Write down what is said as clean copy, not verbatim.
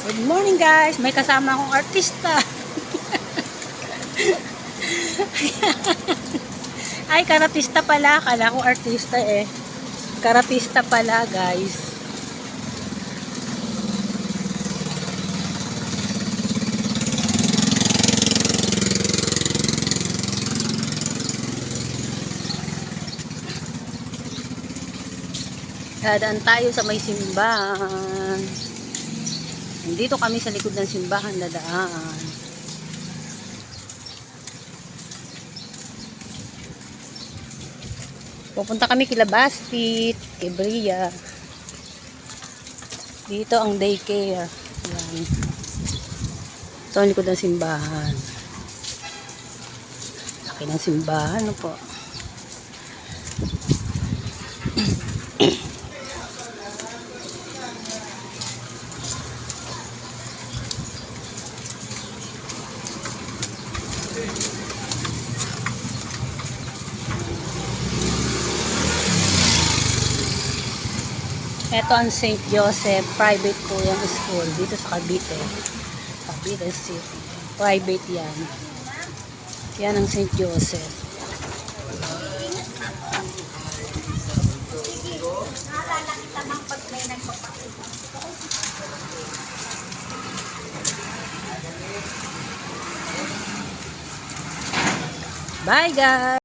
Good morning guys, may kasama akong artista. Ay, karatista pala. Kala ko artista eh. Karatista pala guys. Dadaan tayo sa may simbahan. Dito kami sa likod ng simbahan dadaan. Pupunta kami kila Bastit, kay Bria. Dito ang daycare. Yan. Ito ang likod ng simbahan. Laki ng simbahan, ano po. Ito ang St. Joseph private po yung school dito sa Cavite. Cavite City. Private yan. Yan ang St. Joseph. Bye guys!